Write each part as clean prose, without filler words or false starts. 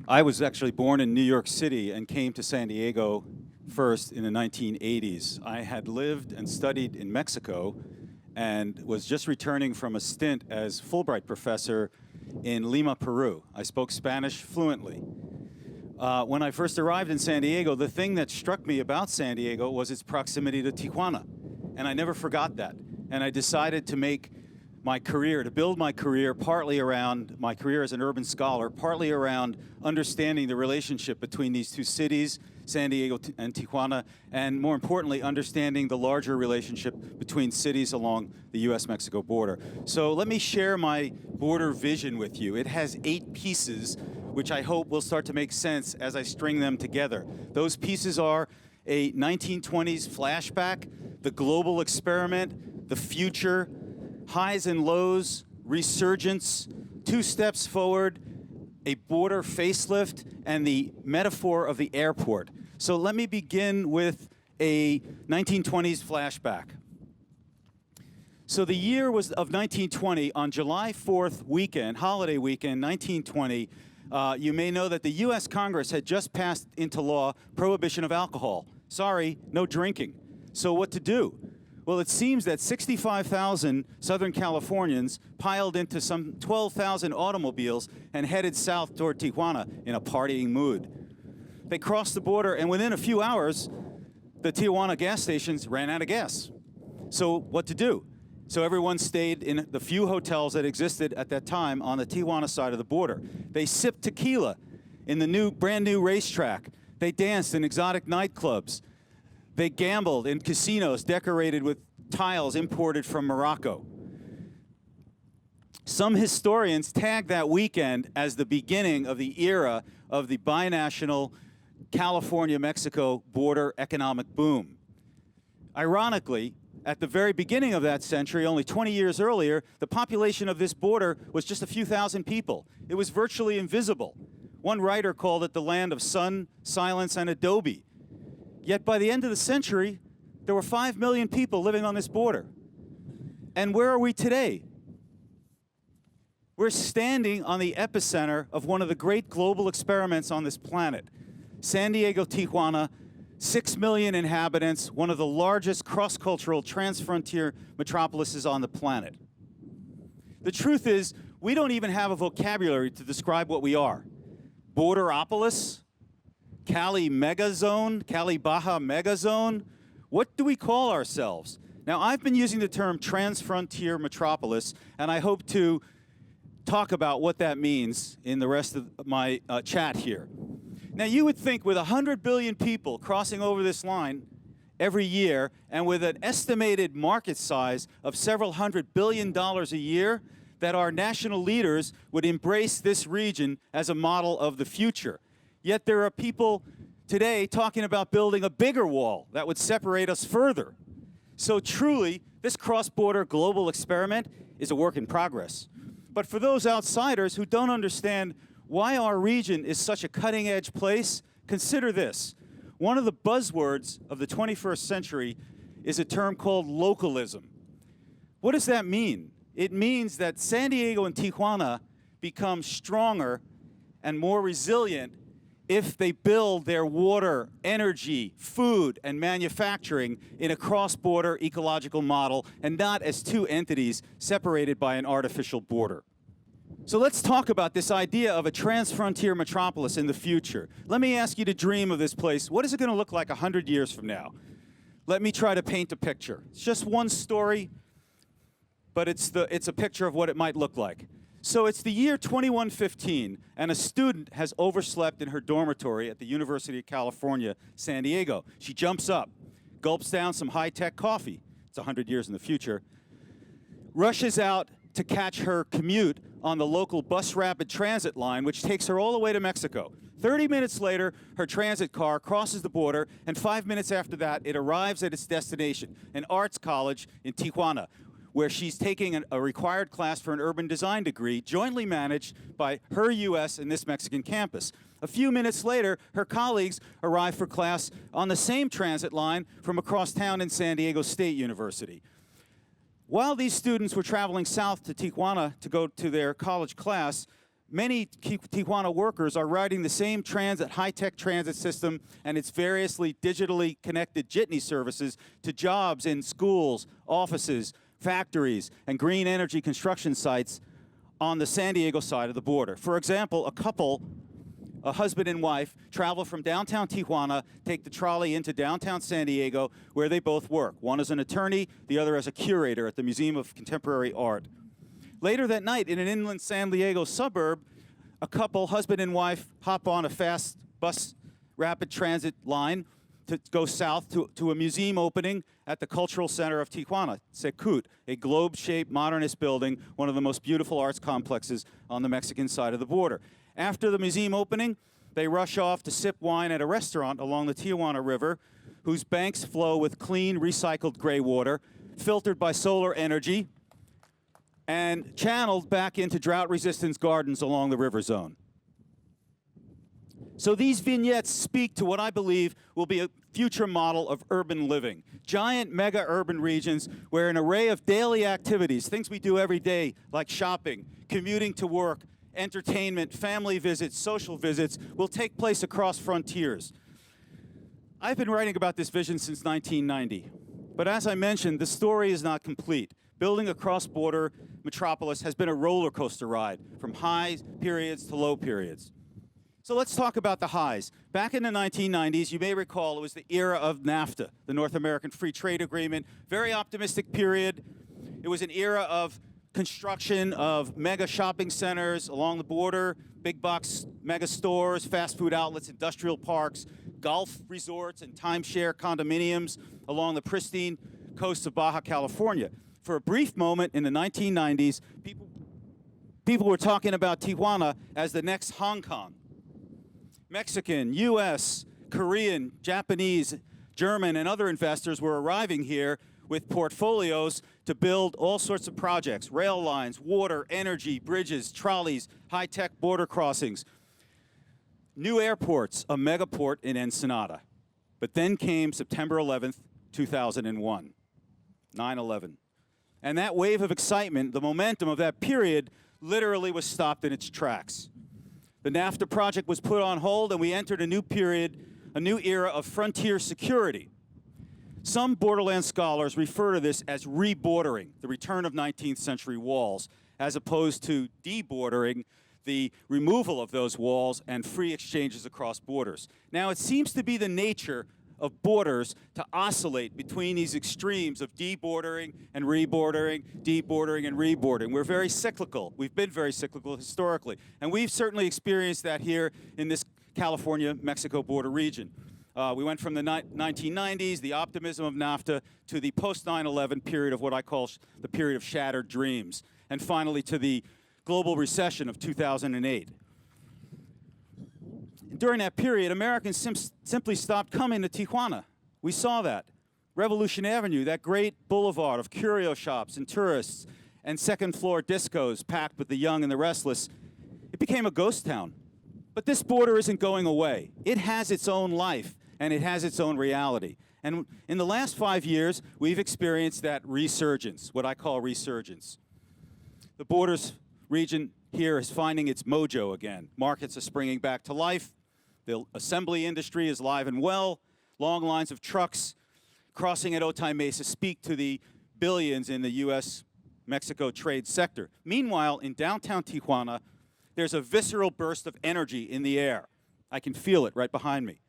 I was actually born in New York City and came to San Diego first in the 1980s. I had lived and studied in Mexico and was just returning from a stint as Fulbright professor in Lima, Peru. I spoke Spanish fluently. When I first arrived in San Diego, the thing that struck me about San Diego was its proximity to Tijuana, and I never forgot that. And I decided to make my career, to build my career partly around my career as an urban scholar, partly around understanding the relationship between these two cities, San Diego and Tijuana, and more importantly, understanding the larger relationship between cities along the US-Mexico border. So let me share my border vision with you. It has 8 pieces, which I hope will start to make sense as I string them together. Those pieces are a 1920s flashback, the global experiment, the future, highs and lows, resurgence, 2 steps forward, a border facelift, and the metaphor of the airport. So let me begin with a 1920s flashback. So the year was of 1920, on July 4th weekend, holiday weekend, 1920, you may know that the US Congress had just passed into law prohibition of alcohol. Sorry, no drinking. So what to do? Well, it seems that 65,000 Southern Californians piled into some 12,000 automobiles and headed south toward Tijuana in a partying mood. They crossed the border, and within a few hours, the Tijuana gas stations ran out of gas. So what to do? So everyone stayed in the few hotels that existed at that time on the Tijuana side of the border. They sipped tequila in the brand new racetrack. They danced in exotic nightclubs. They gambled in casinos decorated with tiles imported from Morocco. Some historians tag that weekend as the beginning of the era of the binational California-Mexico border economic boom. Ironically, at the very beginning of that century, only 20 years earlier, the population of this border was just a few thousand people. It was virtually invisible. One writer called it the land of sun, silence, and adobe. Yet by the end of the century, there were 5 million people living on this border. And where are we today? We're standing on the epicenter of one of the great global experiments on this planet. San Diego, Tijuana, 6 million inhabitants, one of the largest cross-cultural transfrontier metropolises on the planet. The truth is, we don't even have a vocabulary to describe what we are. Borderopolis? Cali Megazone, Cali Baja Megazone. What do we call ourselves? Now, I've been using the term Transfrontier Metropolis, and I hope to talk about what that means in the rest of my chat here. Now, you would think with 100 billion people crossing over this line every year, and with an estimated market size of several $100 billion a year, that our national leaders would embrace this region as a model of the future. Yet there are people today talking about building a bigger wall that would separate us further. So truly, this cross-border global experiment is a work in progress. But for those outsiders who don't understand why our region is such a cutting-edge place, consider this. One of the buzzwords of the 21st century is a term called localism. What does that mean? It means that San Diego and Tijuana become stronger and more resilient if they build their water, energy, food, and manufacturing in a cross-border ecological model and not as 2 entities separated by an artificial border. So let's talk about this idea of a transfrontier metropolis in the future. Let me ask you to dream of this place. What is it going to look like 100 years from now? Let me try to paint a picture. It's just one story, but it's a picture of what it might look like. So it's the year 2115, and a student has overslept in her dormitory at the University of California, San Diego. She jumps up, gulps down some high-tech coffee. It's 100 years in the future. Rushes out to catch her commute on the local bus rapid transit line, which takes her all the way to Mexico. 30 minutes later, her transit car crosses the border, and 5 minutes after that, it arrives at its destination, an arts college in Tijuana, where she's taking a required class for an urban design degree, jointly managed by her US and this Mexican campus. A few minutes later, her colleagues arrive for class on the same transit line from across town in San Diego State University. While these students were traveling south to Tijuana to go to their college class, Many Tijuana workers are riding the same high-tech transit system and its variously digitally connected jitney services to jobs in schools, offices, factories, and green energy construction sites on the San Diego side of the border. For example, a husband and wife, travel from downtown Tijuana, take the trolley into downtown San Diego, where they both work. One as an attorney, the other as a curator at the Museum of Contemporary Art. Later that night, in an inland San Diego suburb, a couple, husband and wife, hop on a fast bus rapid transit line to go south to a museum opening at the cultural center of Tijuana, Secut, a globe-shaped modernist building, one of the most beautiful arts complexes on the Mexican side of the border. After the museum opening, they rush off to sip wine at a restaurant along the Tijuana River, whose banks flow with clean, recycled gray water, filtered by solar energy, and channeled back into drought-resistant gardens along the river zone. So these vignettes speak to what I believe will be a future model of urban living. Giant mega-urban regions where an array of daily activities, things we do every day, like shopping, commuting to work, entertainment, family visits, social visits, will take place across frontiers. I've been writing about this vision since 1990. But as I mentioned, the story is not complete. Building a cross-border metropolis has been a roller coaster ride, from high periods to low periods. So let's talk about the highs. Back in the 1990s, you may recall it was the era of NAFTA, the North American Free Trade Agreement. Very optimistic period. It was an era of construction of mega shopping centers along the border, big box mega stores, fast food outlets, industrial parks, golf resorts, and timeshare condominiums along the pristine coast of Baja California. For a brief moment in the 1990s, people were talking about Tijuana as the next Hong Kong. Mexican, US, Korean, Japanese, German, and other investors were arriving here with portfolios to build all sorts of projects: rail lines, water, energy, bridges, trolleys, high-tech border crossings, new airports, a megaport in Ensenada. But then came September 11th, 2001, 9/11. And that wave of excitement, the momentum of that period, literally was stopped in its tracks. The NAFTA project was put on hold, and we entered a new period, a new era of frontier security. Some borderland scholars refer to this as rebordering, the return of 19th century walls, as opposed to debordering, the removal of those walls and free exchanges across borders. Now, it seems to be the nature of borders to oscillate between these extremes of debordering and rebordering, debordering and rebordering. We're very cyclical. We've been very cyclical historically. And we've certainly experienced that here in this California-Mexico border region. We went from the 1990s, the optimism of NAFTA, to the post-9/11 period of what I call the period of shattered dreams, and finally to the global recession of 2008. During that period, Americans simply stopped coming to Tijuana. We saw that. Revolution Avenue, that great boulevard of curio shops and tourists and second-floor discos packed with the young and the restless, it became a ghost town. But this border isn't going away. It has its own life, and it has its own reality. And in the last 5 years, we've experienced that resurgence, what I call resurgence. The borders region here is finding its mojo again. Markets are springing back to life. The assembly industry is alive and well. Long lines of trucks crossing at Otay Mesa speak to the billions in the U.S.-Mexico trade sector. Meanwhile, in downtown Tijuana, there's a visceral burst of energy in the air. I can feel it right behind me.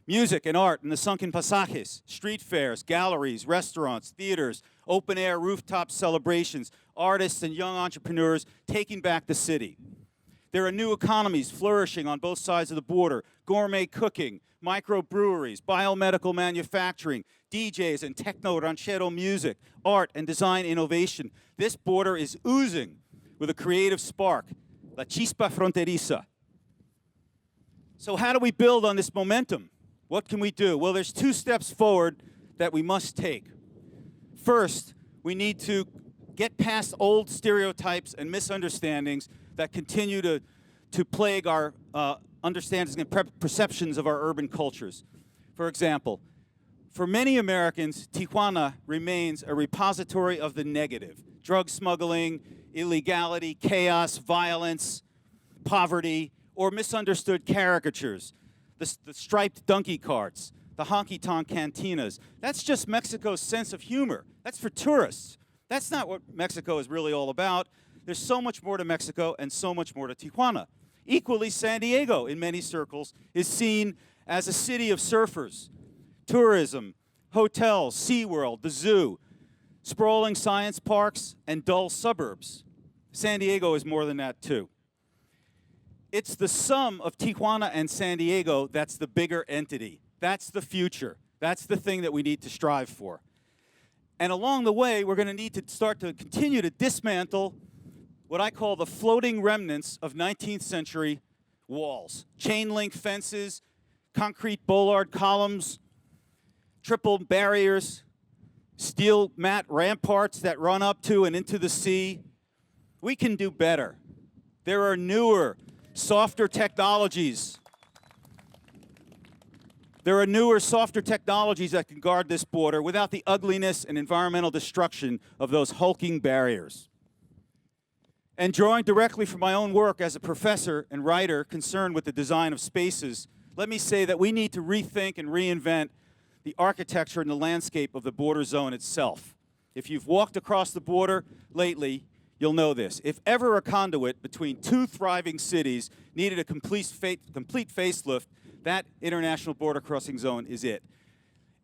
Music and art in the sunken pasajes, street fairs, galleries, restaurants, theaters, open-air rooftop celebrations, artists and young entrepreneurs taking back the city. There are new economies flourishing on both sides of the border: gourmet cooking, micro-breweries, biomedical manufacturing, DJs and techno-ranchero music, art and design innovation. This border is oozing with a creative spark, la chispa fronteriza. So how do we build on this momentum? What can we do? Well, there's 2 steps forward that we must take. First, we need to get past old stereotypes and misunderstandings that continue to plague our understandings and perceptions of our urban cultures. For example, for many Americans, Tijuana remains a repository of the negative: drug smuggling, illegality, chaos, violence. poverty, or misunderstood caricatures. The striped donkey carts, the honky-tonk cantinas. That's just Mexico's sense of humor. That's for tourists. That's not what Mexico is really all about. There's so much more to Mexico and so much more to Tijuana. Equally, San Diego, in many circles, is seen as a city of surfers, tourism, hotels, SeaWorld, the zoo, sprawling science parks, and dull suburbs. San Diego is more than that, too. It's the sum of Tijuana and San Diego that's the bigger entity. That's the future. That's the thing that we need to strive for. And along the way, we're going to need to start to continue to dismantle what I call the floating remnants of 19th century walls. Chain link fences, concrete bollard columns, triple barriers, steel mat ramparts that run up to and into the sea. We can do better. There are newer, softer technologies. There are newer, softer technologies that can guard this border without the ugliness and environmental destruction of those hulking barriers. And drawing directly from my own work as a professor and writer concerned with the design of spaces, let me say that we need to rethink and reinvent the architecture and the landscape of the border zone itself. If you've walked across the border lately, you'll know this. If ever a conduit between two thriving cities needed a complete facelift, that international border crossing zone is it.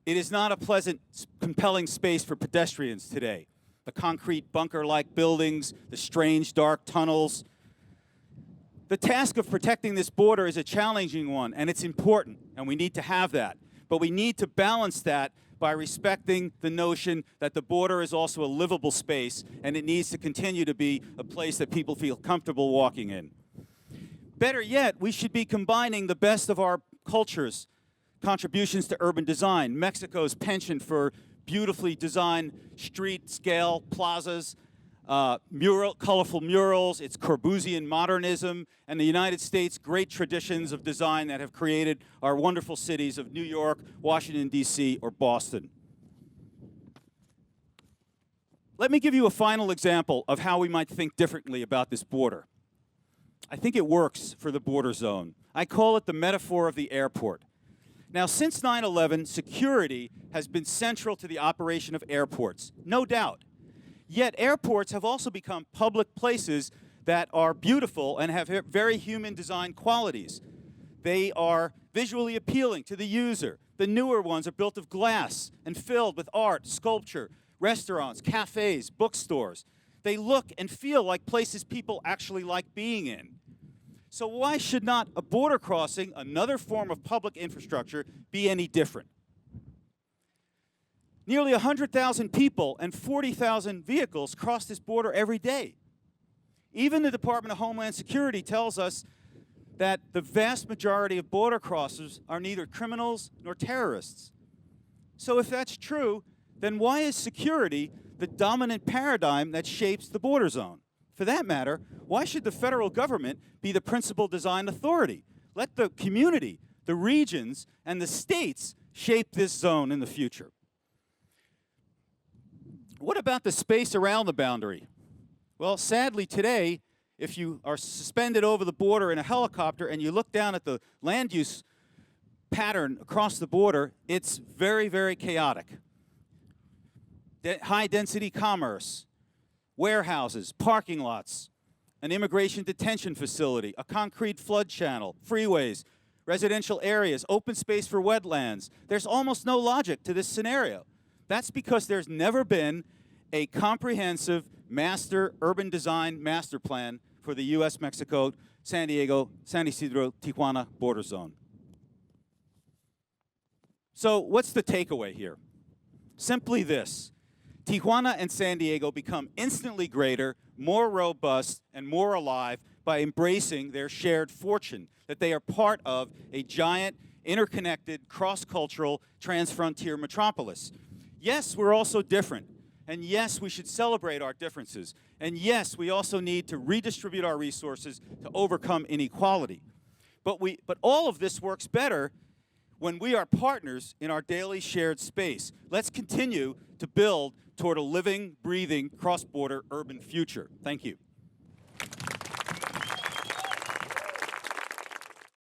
It is not a pleasant, compelling space for pedestrians today. The concrete bunker-like buildings, the strange dark tunnels. The task of protecting this border is a challenging one, and it's important, and we need to have that. But we need to balance that by respecting the notion that the border is also a livable space, and it needs to continue to be a place that people feel comfortable walking in. Better yet, we should be combining the best of our cultures, contributions to urban design, Mexico's penchant for beautifully designed street-scale plazas, colorful murals, its Corbusian modernism, and the United States' great traditions of design that have created our wonderful cities of New York, Washington, D.C., or Boston. Let me give you a final example of how we might think differently about this border. I think it works for the border zone. I call it the metaphor of the airport. Now, since 9/11, security has been central to the operation of airports, no doubt. Yet airports have also become public places that are beautiful and have very human design qualities. They are visually appealing to the user. The newer ones are built of glass and filled with art, sculpture, restaurants, cafes, bookstores. They look and feel like places people actually like being in. So why should not a border crossing, another form of public infrastructure, be any different? Nearly 100,000 people and 40,000 vehicles cross this border every day. Even the Department of Homeland Security tells us that the vast majority of border crossers are neither criminals nor terrorists. So if that's true, then why is security the dominant paradigm that shapes the border zone? For that matter, why should the federal government be the principal design authority? Let the community, the regions, and the states shape this zone in the future. What about the space around the boundary? Well, sadly today, if you are suspended over the border in a helicopter and you look down at the land use pattern across the border, it's very, very chaotic. High-density commerce, warehouses, parking lots, an immigration detention facility, a concrete flood channel, freeways, residential areas, open space for wetlands. There's almost no logic to this scenario. That's because there's never been a comprehensive master urban design master plan for the U.S.-Mexico, San Diego, San Isidro, Tijuana border zone. So what's the takeaway here? Simply this. Tijuana and San Diego become instantly greater, more robust, and more alive by embracing their shared fortune, that they are part of a giant, interconnected, cross-cultural, transfrontier metropolis. Yes, we're also different. And yes, we should celebrate our differences. And yes, we also need to redistribute our resources to overcome inequality. But all of this works better when we are partners in our daily shared space. Let's continue to build toward a living, breathing, cross-border urban future. Thank you.